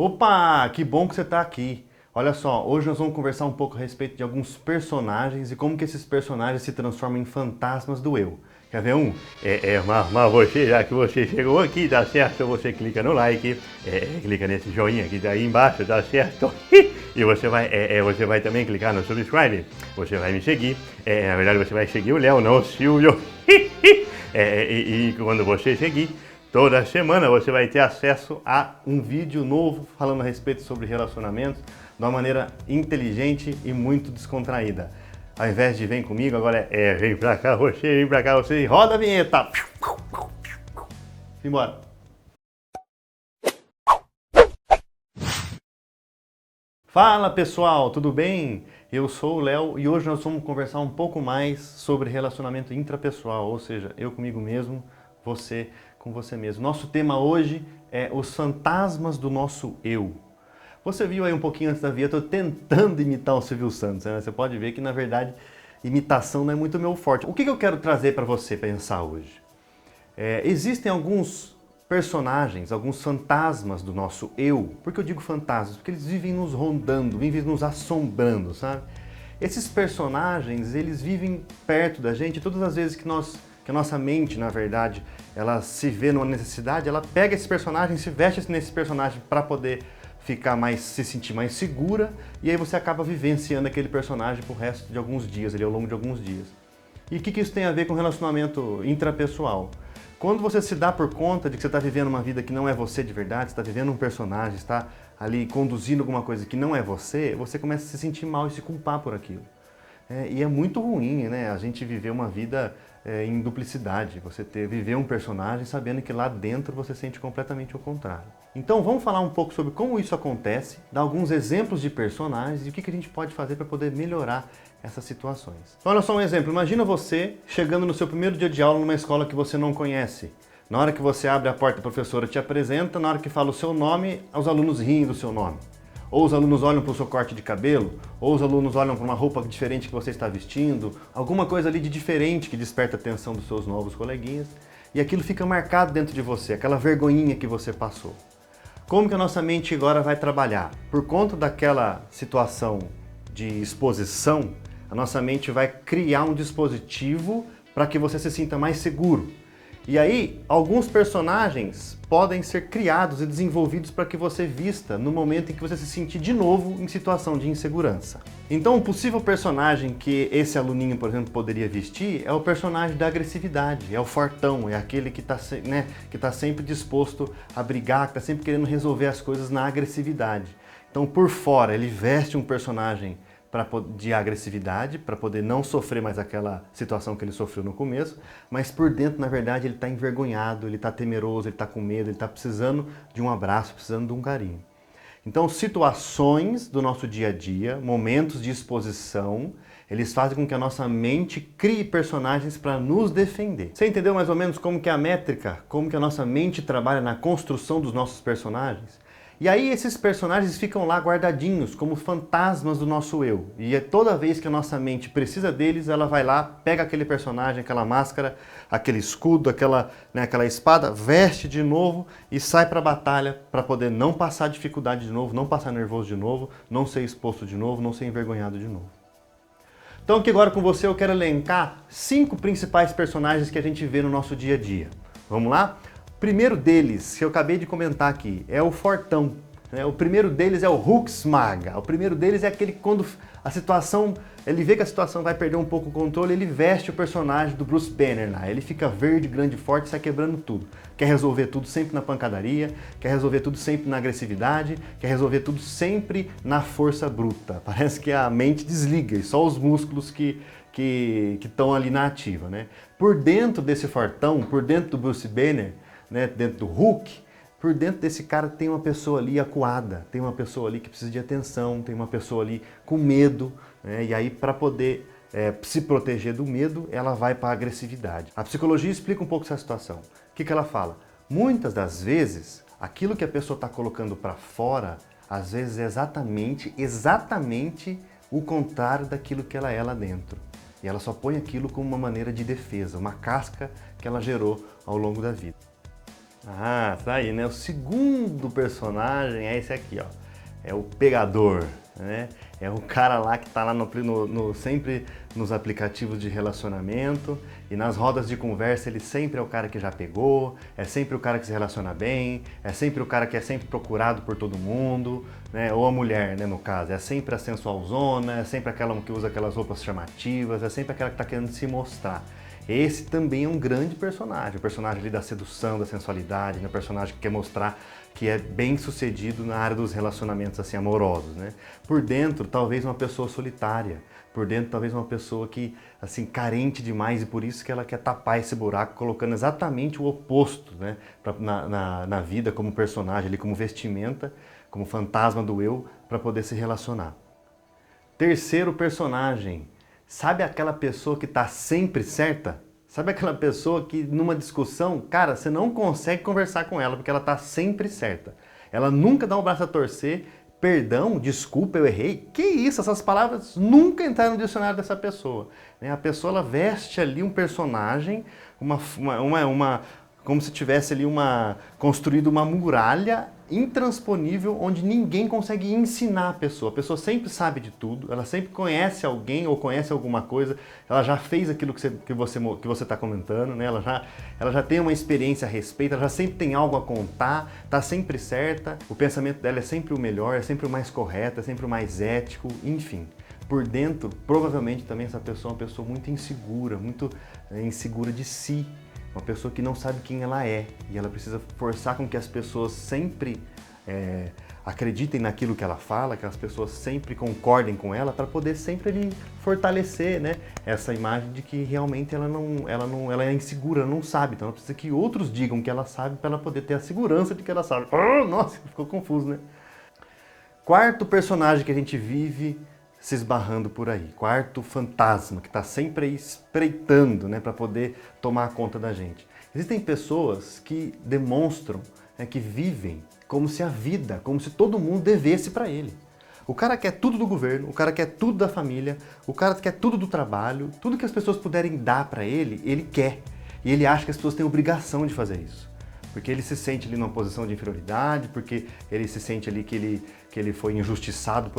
Opa, que bom que você está aqui. Olha só, hoje nós vamos conversar um pouco a respeito de alguns personagens e como que esses personagens se transformam em fantasmas do eu. Quer ver um? Mas você, já que você chegou aqui, dá certo? Você clica no like, clica nesse joinha que tá aí embaixo, dá certo? E você vai também clicar no subscribe, você vai me seguir. Na verdade, você vai seguir o Léo, não o Silvio. E quando você seguir, toda semana você vai ter acesso a um vídeo novo falando a respeito sobre relacionamentos de uma maneira inteligente e muito descontraída. Ao invés de vem comigo, agora vem pra cá você, e roda a vinheta! Simbora! Fala pessoal, tudo bem? Eu sou o Léo e hoje nós vamos conversar um pouco mais sobre relacionamento intrapessoal, ou seja, eu comigo mesmo, você com você mesmo. Nosso tema hoje é os fantasmas do nosso eu. Você viu aí um pouquinho antes da vinheta eu tentando imitar o Silvio Santos, né? Você pode ver que na verdade imitação não é muito meu forte. O que eu quero trazer para você pensar hoje? Existem alguns personagens, alguns fantasmas do nosso eu. Por que eu digo fantasmas? Porque eles vivem nos rondando, vivem nos assombrando, sabe? Esses personagens, eles vivem perto da gente todas as vezes que a nossa mente, na verdade, ela se vê numa necessidade, ela pega esse personagem, se veste nesse personagem para poder se sentir mais segura, e aí você acaba vivenciando aquele personagem pro resto de alguns dias, ao longo de alguns dias. E o que isso tem a ver com relacionamento intrapessoal? Quando você se dá por conta de que você está vivendo uma vida que não é você de verdade, está vivendo um personagem, está ali conduzindo alguma coisa que não é você, você começa a se sentir mal e se culpar por aquilo. E é muito ruim, né? A gente viver uma vida em duplicidade. Viver um personagem sabendo que lá dentro você sente completamente o contrário. Então vamos falar um pouco sobre como isso acontece, dar alguns exemplos de personagens e o que a gente pode fazer para poder melhorar essas situações. Então, olha só um exemplo. Imagina você chegando no seu primeiro dia de aula numa escola que você não conhece. Na hora que você abre a porta, a professora te apresenta, na hora que fala o seu nome, os alunos riem do seu nome. Ou os alunos olham para o seu corte de cabelo, ou os alunos olham para uma roupa diferente que você está vestindo, alguma coisa ali de diferente que desperta a atenção dos seus novos coleguinhas, e aquilo fica marcado dentro de você, aquela vergonhinha que você passou. Como que a nossa mente agora vai trabalhar? Por conta daquela situação de exposição, a nossa mente vai criar um dispositivo para que você se sinta mais seguro. E aí, alguns personagens podem ser criados e desenvolvidos para que você vista no momento em que você se sentir de novo em situação de insegurança. Então, um possível personagem que esse aluninho, por exemplo, poderia vestir é o personagem da agressividade, é o fortão, é aquele que está sempre disposto a brigar, que está sempre querendo resolver as coisas na agressividade. Então, por fora, ele veste um personagem de agressividade, para poder não sofrer mais aquela situação que ele sofreu no começo, mas por dentro, na verdade, ele está envergonhado, ele está temeroso, ele está com medo, ele está precisando de um abraço, precisando de um carinho. Então, situações do nosso dia a dia, momentos de exposição, eles fazem com que a nossa mente crie personagens para nos defender. Você entendeu mais ou menos como que é a métrica, como que a nossa mente trabalha na construção dos nossos personagens? E aí esses personagens ficam lá guardadinhos como fantasmas do nosso eu. E toda vez que a nossa mente precisa deles, ela vai lá, pega aquele personagem, aquela máscara, aquele escudo, aquela espada, veste de novo e sai para a batalha para poder não passar dificuldade de novo, não passar nervoso de novo, não ser exposto de novo, não ser envergonhado de novo. Então aqui agora com você eu quero elencar 5 principais personagens que a gente vê no nosso dia a dia. Vamos lá? Primeiro deles, que eu acabei de comentar aqui, é o fortão. O primeiro deles é o Huxmaga. O primeiro deles é aquele que quando ele vê que a situação vai perder um pouco o controle, ele veste o personagem do Bruce Banner lá. Ele fica verde, grande, forte e sai quebrando tudo. Quer resolver tudo sempre na pancadaria, quer resolver tudo sempre na agressividade, quer resolver tudo sempre na força bruta. Parece que a mente desliga e só os músculos que estão ali na ativa, né? Por dentro desse fortão, por dentro do Bruce Banner, dentro do Hulk, por dentro desse cara tem uma pessoa ali acuada, tem uma pessoa ali que precisa de atenção, tem uma pessoa ali com medo, e aí para poder se proteger do medo, ela vai para a agressividade. A psicologia explica um pouco essa situação. O que ela fala? Muitas das vezes, aquilo que a pessoa está colocando para fora, às vezes é exatamente o contrário daquilo que ela é lá dentro. E ela só põe aquilo como uma maneira de defesa, uma casca que ela gerou ao longo da vida. Ah, tá aí, né? O segundo personagem é esse aqui, ó. É o pegador, né? É o cara lá que tá lá sempre nos aplicativos de relacionamento e nas rodas de conversa ele sempre é o cara que já pegou, é sempre o cara que se relaciona bem, é sempre o cara que é sempre procurado por todo mundo, né? Ou a mulher, né, no caso, é sempre a sensualzona, é sempre aquela que usa aquelas roupas chamativas, é sempre aquela que tá querendo se mostrar. Esse também é um grande personagem, o personagem ali da sedução, da sensualidade, né? O personagem que quer mostrar que é bem sucedido na área dos relacionamentos assim, amorosos, né? Por dentro, talvez uma pessoa solitária, por dentro, talvez uma pessoa que, assim, carente demais e por isso que ela quer tapar esse buraco, colocando exatamente o oposto, né? Na vida como personagem, ali como vestimenta, como fantasma do eu, para poder se relacionar. Terceiro personagem. Sabe aquela pessoa que está sempre certa? Sabe aquela pessoa que numa discussão, cara, você não consegue conversar com ela porque ela está sempre certa. Ela nunca dá um braço a torcer, perdão, desculpa, eu errei. Que isso, essas palavras nunca entraram no dicionário dessa pessoa. A pessoa ela veste ali um personagem, como se tivesse ali construído uma muralha intransponível onde ninguém consegue ensinar a pessoa. A pessoa sempre sabe de tudo, ela sempre conhece alguém ou conhece alguma coisa, ela já fez aquilo que você está comentando, né? Ela já tem uma experiência a respeito, ela já sempre tem algo a contar, está sempre certa, o pensamento dela é sempre o melhor, é sempre o mais correto, é sempre o mais ético, enfim. Por dentro, provavelmente também essa pessoa é uma pessoa muito insegura de si. Uma pessoa que não sabe quem ela é e ela precisa forçar com que as pessoas sempre acreditem naquilo que ela fala, que as pessoas sempre concordem com ela para poder sempre ali fortalecer, né, essa imagem de que realmente ela é insegura, ela não sabe, então ela precisa que outros digam que ela sabe para ela poder ter a segurança de que ela sabe. Oh, nossa, ficou confuso, né? Quarto personagem que a gente vive se esbarrando por aí. Quarto fantasma que está sempre aí espreitando, né, para poder tomar conta da gente. Existem pessoas que demonstram, né, que vivem como se a vida, como se todo mundo devesse para ele. O cara quer tudo do governo, o cara quer tudo da família, o cara quer tudo do trabalho, tudo que as pessoas puderem dar para ele, ele quer. E ele acha que as pessoas têm obrigação de fazer isso. Porque ele se sente ali numa posição de inferioridade, porque ele se sente ali que ele foi injustiçado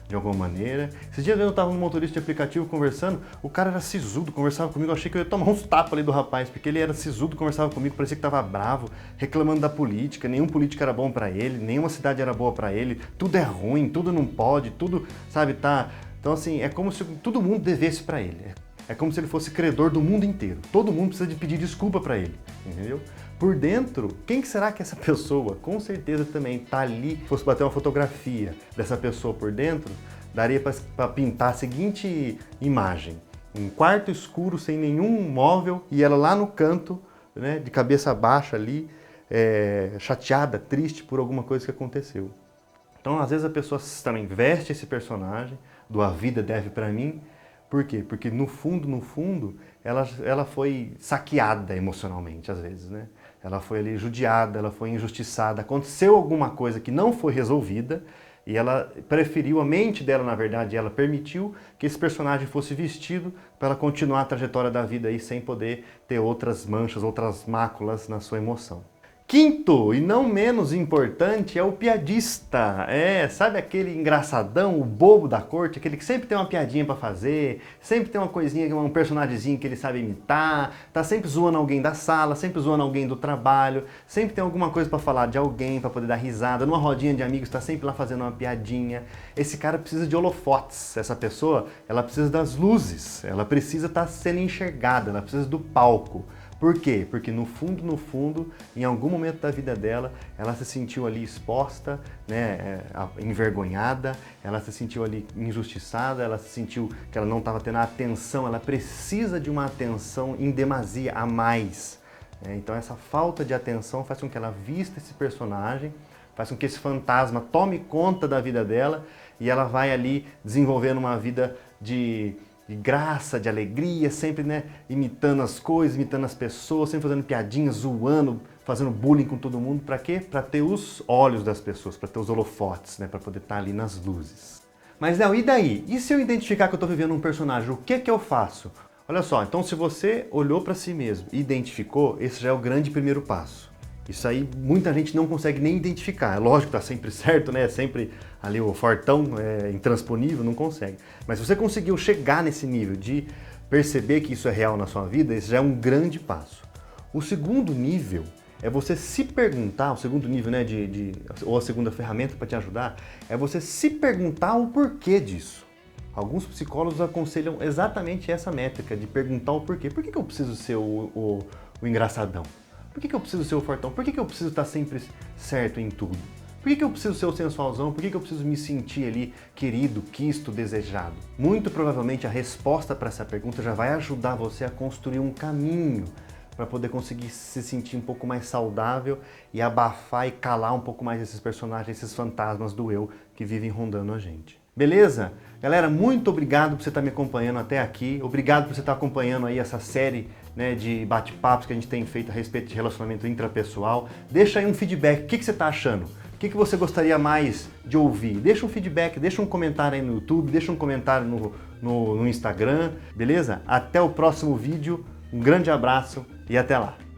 de alguma maneira. Esses dias eu estava no motorista de aplicativo conversando, o cara era sisudo, conversava comigo, eu achei que eu ia tomar uns tapas ali do rapaz, porque ele era sisudo, conversava comigo, parecia que estava bravo, reclamando da política, nenhum político era bom para ele, nenhuma cidade era boa para ele, tudo é ruim, tudo não pode, tudo, sabe, tá... Então assim, é como se todo mundo devesse para ele. É como se ele fosse credor do mundo inteiro. Todo mundo precisa de pedir desculpa para ele, entendeu? Por dentro, quem que será que essa pessoa, com certeza também está ali, fosse bater uma fotografia dessa pessoa por dentro, daria para pintar a seguinte imagem. Um quarto escuro, sem nenhum móvel, e ela lá no canto, né, de cabeça baixa ali, chateada, triste por alguma coisa que aconteceu. Então, às vezes a pessoa também veste esse personagem do A Vida Deve Para Mim. Por quê? Porque no fundo, ela foi saqueada emocionalmente, às vezes, né? Ela foi ali judiada, ela foi injustiçada, aconteceu alguma coisa que não foi resolvida e ela preferiu, a mente dela, na verdade, ela permitiu que esse personagem fosse vestido para ela continuar a trajetória da vida aí sem poder ter outras manchas, outras máculas na sua emoção. Quinto, e não menos importante, é o piadista. Sabe aquele engraçadão, o bobo da corte, aquele que sempre tem uma piadinha pra fazer, sempre tem uma coisinha, um personagemzinho que ele sabe imitar, tá sempre zoando alguém da sala, sempre zoando alguém do trabalho, sempre tem alguma coisa pra falar de alguém, pra poder dar risada, numa rodinha de amigos tá sempre lá fazendo uma piadinha. Esse cara precisa de holofotes, essa pessoa, ela precisa das luzes, ela precisa estar sendo enxergada, ela precisa do palco. Por quê? Porque no fundo, em algum momento da vida dela, ela se sentiu ali exposta, né, envergonhada, ela se sentiu ali injustiçada, ela se sentiu que ela não estava tendo a atenção, ela precisa de uma atenção em demasia, a mais. Então essa falta de atenção faz com que ela vista esse personagem, faz com que esse fantasma tome conta da vida dela e ela vai ali desenvolvendo uma vida de graça, de alegria, sempre, né, imitando as coisas, imitando as pessoas, sempre fazendo piadinhas, zoando, fazendo bullying com todo mundo. Para quê? Para ter os olhos das pessoas, para ter os holofotes, né, para poder estar ali nas luzes. Mas, Léo, e daí? E se eu identificar que eu estou vivendo um personagem, o que que eu faço? Olha só, então se você olhou para si mesmo e identificou, esse já é o grande primeiro passo. Isso aí muita gente não consegue nem identificar. É lógico que tá sempre certo, né? É sempre ali o fortão, intransponível, não consegue. Mas se você conseguiu chegar nesse nível de perceber que isso é real na sua vida, esse já é um grande passo. O segundo nível é você se perguntar, o segundo nível, né, ou a segunda ferramenta para te ajudar, é você se perguntar o porquê disso. Alguns psicólogos aconselham exatamente essa métrica, de perguntar o porquê. Por que eu preciso ser o engraçadão? Por que eu preciso ser o fortão? Por que eu preciso estar sempre certo em tudo? Por que eu preciso ser o sensualzão? Por que eu preciso me sentir ali querido, quisto, desejado? Muito provavelmente a resposta para essa pergunta já vai ajudar você a construir um caminho para poder conseguir se sentir um pouco mais saudável e abafar e calar um pouco mais esses personagens, esses fantasmas do eu que vivem rondando a gente. Beleza? Galera, muito obrigado por você estar me acompanhando até aqui. Obrigado por você estar acompanhando aí essa série, né, de bate-papos que a gente tem feito a respeito de relacionamento intrapessoal. Deixa aí um feedback. O que você está achando? O que você gostaria mais de ouvir? Deixa um feedback, deixa um comentário aí no YouTube, deixa um comentário no Instagram, beleza? Até o próximo vídeo. Um grande abraço e até lá!